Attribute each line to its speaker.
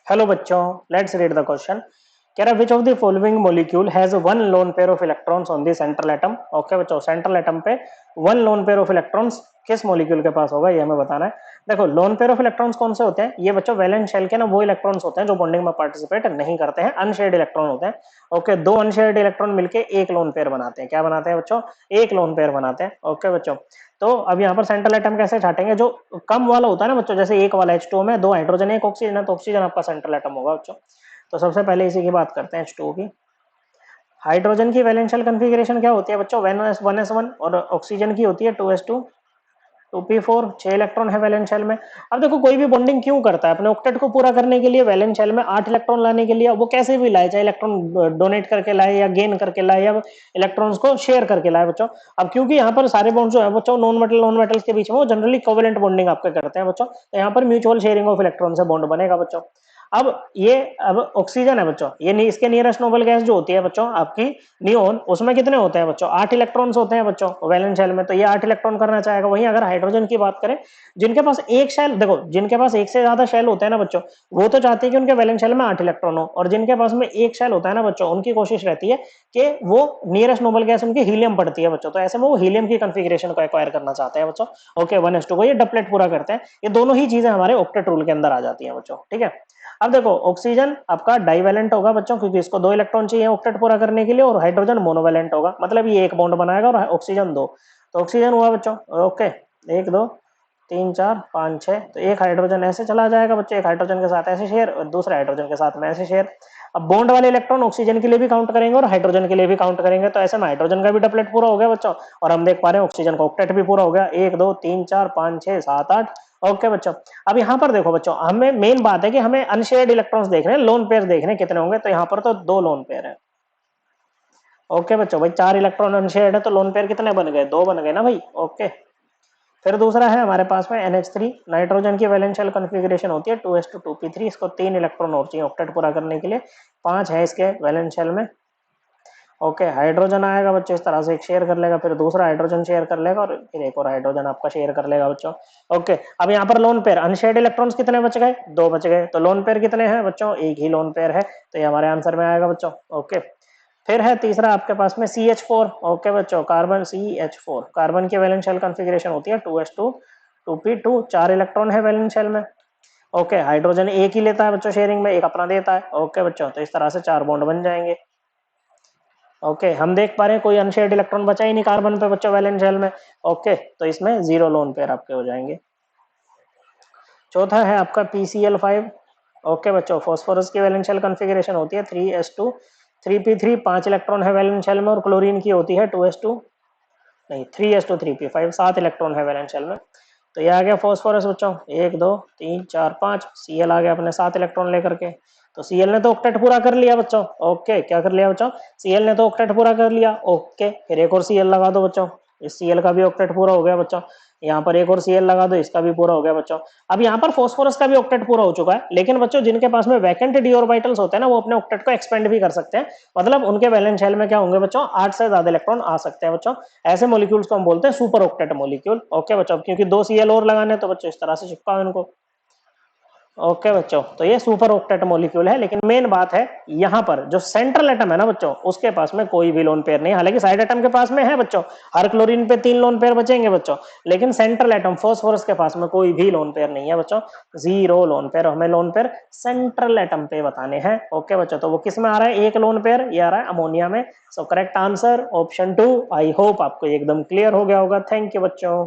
Speaker 1: Hello बच्चों, let's read the question. कह रहा which of the following molecule has one lone pair of electrons on the central atom. Okay बच्चों, central atom पे one lone pair of electrons किस molecule के पास होगा ये हमें बताना है। देखो, लोन पेयर ऑफ इलेक्ट्रॉन्स कौन से होते हैं? ये बच्चों वैलेंस शेल के ना वो इलेक्ट्रॉन्स होते हैं जो बॉन्डिंग में पार्टिसिपेट नहीं करते हैं, अनशेयर्ड इलेक्ट्रॉन होते हैं। ओके, दो अनशेयर्ड इलेक्ट्रॉन मिलके एक लोन पेयर बनाते हैं। क्या बनाते हैं बच्चों? एक लोन पेयर बनाते हैं। ओके बच्चों, तो अब यहाँ पर सेंट्रल एटम कैसे छाटेंगे? जो कम वाला होता है ना बच्चों, जैसे एक वाला H2 में दो हाइड्रोजन एक ऑक्सीजन है, तो ऑक्सीजन आपका सेंट्रल एटम होगा बच्चों। तो सबसे पहले इसी की बात करते हैं, H2 की। हाइड्रोजन की वैलेंशियल कॉन्फ़िगरेशन क्या होती है बच्चों? 1s1 और ऑक्सीजन की होती है 2s2 2p4, 6 इलेक्ट्रॉन है वैलेंस शेल में। अब देखो, कोई भी बॉन्डिंग क्यों करता है? अपने ऑक्टेट को पूरा करने के लिए, वैलेंस शेल में 8 इलेक्ट्रॉन लाने के लिए। वो कैसे भी लाए, चाहे इलेक्ट्रॉन डोनेट करके लाए या गेन करके लाए या इलेक्ट्रॉन्स को शेयर करके लाए बच्चों। अब क्योंकि यहाँ पर सारे बॉन्ड जो है बच्चों नॉन मेटल्स के बीच में वो जनरली कोवेलेंट बॉन्डिंग आपके करते हैं बच्चों, तो यहाँ पर म्यूचुअल शेयरिंग ऑफ इलेक्ट्रॉन से बॉन्ड बनेगा बच्चों। अब ऑक्सीजन है बच्चों, ये इसके नियरेस्ट नोबल गैस जो होती है बच्चों आपकी नियोन, उसमें कितने होते हैं बच्चों? 8 इलेक्ट्रॉन्स होते हैं बच्चों वैलेंस शेल में, तो ये 8 इलेक्ट्रॉन करना चाहेगा। वहीं अगर हाइड्रोजन की बात करें, जिनके पास एक शेल, देखो जिनके पास एक से ज्यादा शेल होते हैं ना बच्चों, वो तो चाहते हैं कि उनके वैलेंस शेल में 8 इलेक्ट्रॉन हो, और जिनके पास में एक शेल होता है ना बच्चों, उनकी कोशिश रहती है कि वो नियरेस्ट नोबल गैस उनकी हीलियम पड़ती है बच्चों, तो ऐसे में वो हीलियम की कॉन्फ़िगरेशन को एक्वायर करना चाहते हैं बच्चों। ओके, 1s2 को ये डबलेट पूरा करते हैं। ये दोनों ही चीजें हमारे ऑक्टेट रूल के अंदर आ जाती हैं बच्चों, ठीक है। अब देखो, ऑक्सीजन आपका डाइवैलेंट होगा बच्चों, क्योंकि इसको दो इलेक्ट्रॉन चाहिए ऑक्टेट पूरा करने के लिए, और हाइड्रोजन मोनोवैलेंट होगा, मतलब ये एक बॉन्ड बनाएगा और ऑक्सीजन दो। तो ऑक्सीजन हुआ बच्चों, ओके, एक दो तीन चार पाँच छः, तो एक हाइड्रोजन ऐसे चला जाएगा बच्चों, एक हाइड्रोजन के साथ ऐसे शेयर और दूसरे हाइड्रोजन के साथ में ऐसे शेयर। अब बॉन्ड वाले इलेक्ट्रॉन ऑक्सीजन के लिए भी काउंट करेंगे और हाइड्रोजन के लिए भी काउंट करेंगे, तो ऐसे में हाइड्रोजन का भी डबलेट पूरा हो गया बच्चों, और हम देख पा रहे हैं ऑक्सीजन का ऑक्टेट भी पूरा हो गया, एक दो तीन चार पाँच छः सात आठ। ओके बच्चों, अब यहाँ पर देखो बच्चों, हमें मेन बात है कि हमें अनशेयर्ड इलेक्ट्रॉन्स देख रहे हैं, लोन पेयर देख रहे हैं कितने होंगे, तो यहाँ पर तो दो लोन पेयर है। ओके बच्चों, भाई 4 इलेक्ट्रॉन अनशेयर्ड है, तो लोन पेयर कितने बन गए? दो बन गए ना भाई। ओके, फिर दूसरा है हमारे पास में NH3। नाइट्रोजन की वैलेंशियल कॉन्फ़िगरेशन होती है 2s2 2p3, इसको 3 इलेक्ट्रॉन और चाहिए ऑक्टेट पूरा करने के लिए, 5 है इसके वैलेंशियल में। ओके, हाइड्रोजन आएगा बच्चों, इस तरह से एक शेयर कर लेगा, फिर दूसरा हाइड्रोजन शेयर कर लेगा, और फिर एक और हाइड्रोजन आपका शेयर कर लेगा बच्चों। ओके, अब यहाँ पर लोन पेयर अनशेयर्ड इलेक्ट्रॉन्स कितने बच गए? दो बच गए, तो लोन पेयर कितने हैं बच्चों? एक ही लोन पेयर है, तो ये हमारे आंसर में आएगा बच्चों। ओके, फिर है तीसरा आपके पास में CH4। ओके बच्चों, कार्बन CH4, कार्बन की वैलेंशियल कॉन्फ़िगरेशन होती है 2s2 2p2, 4 इलेक्ट्रॉन है वैलेंस शेल में। ओके, हाइड्रोजन एक ही लेता है बच्चों शेयरिंग में, एक अपना देता है। ओके बच्चों, तो इस तरह से 4 बॉन्ड बन जाएंगे। ओके, हम देख पा रहे हैं कोई अनशेयर्ड इलेक्ट्रॉन बचा ही नहीं कार्बन पे बच्चों वैलेंस शेल में। ओके, तो इसमें 0 लोन पेयर आपके हो जाएंगे। चौथा है आपका PCl5। ओके बच्चों, फॉस्फोरस की वैलेंशियल कॉन्फ़िगरेशन होती है 3s2 3p3, 5 इलेक्ट्रॉन है वैलेंस शेल में, और क्लोरीन की होती है 2s2 नहीं 3s2 3p5, 7 इलेक्ट्रॉन है वैलेंस शेल में। तो ये आ गया फॉस्फोरस बच्चों, एक दो तीन चार पाँच, Cl आ गया अपने 7 इलेक्ट्रॉन लेकर के। तो Cl ने तो ऑक्टेट पूरा कर लिया बच्चों। ओके, क्या कर लिया बच्चों? Cl ने तो ऑक्टेट पूरा कर लिया। ओके, फिर एक और Cl लगा दो बच्चों, इस Cl का भी ऑक्टेट पूरा हो गया बच्चों। यहाँ पर एक और Cl लगा दो, इसका भी पूरा हो गया बच्चों। अब यहाँ पर फॉस्फोरस का भी ऑक्टेट पूरा हो चुका है, लेकिन बच्चों जिनके पास में वैकेंट डी ऑर्बिटल्स होते हैं ना, वो अपने ऑक्टेट को एक्सपेंड भी कर सकते हैं, मतलब उनके वैलेंस शेल में क्या होंगे बच्चों? 8 से ज्यादा इलेक्ट्रॉन आ सकते हैं बच्चों। ऐसे मॉलिक्यूल्स को हम बोलते हैं सुपर ऑक्टेट मॉलिक्यूल। ओके बच्चों, क्योंकि 2 Cl और लगाने, तो बच्चों इस तरह से चिपका इनको। ओके बच्चों, तो ये सुपर ऑक्टेट मॉलिक्यूल है, लेकिन मेन बात है यहाँ पर जो सेंट्रल एटम है ना बच्चों, उसके पास में कोई भी लोन पेयर नहीं। हालांकि साइड एटम के पास में है बच्चों, हर क्लोरीन पे 3 लोन पेयर बचेंगे बच्चों, लेकिन सेंट्रल एटम फॉस्फोरस के पास में कोई भी लोन पेयर नहीं है बच्चों, 0 लोन पेयर। हमें लोन पेयर सेंट्रल एटम पे बताने हैं। ओके बच्चों, तो वो किस में आ रहा है? एक लोन पेयर, ये आ रहा है अमोनिया में। So correct answer option 2। I hope आपको एकदम क्लियर हो गया होगा। थैंक यू बच्चों।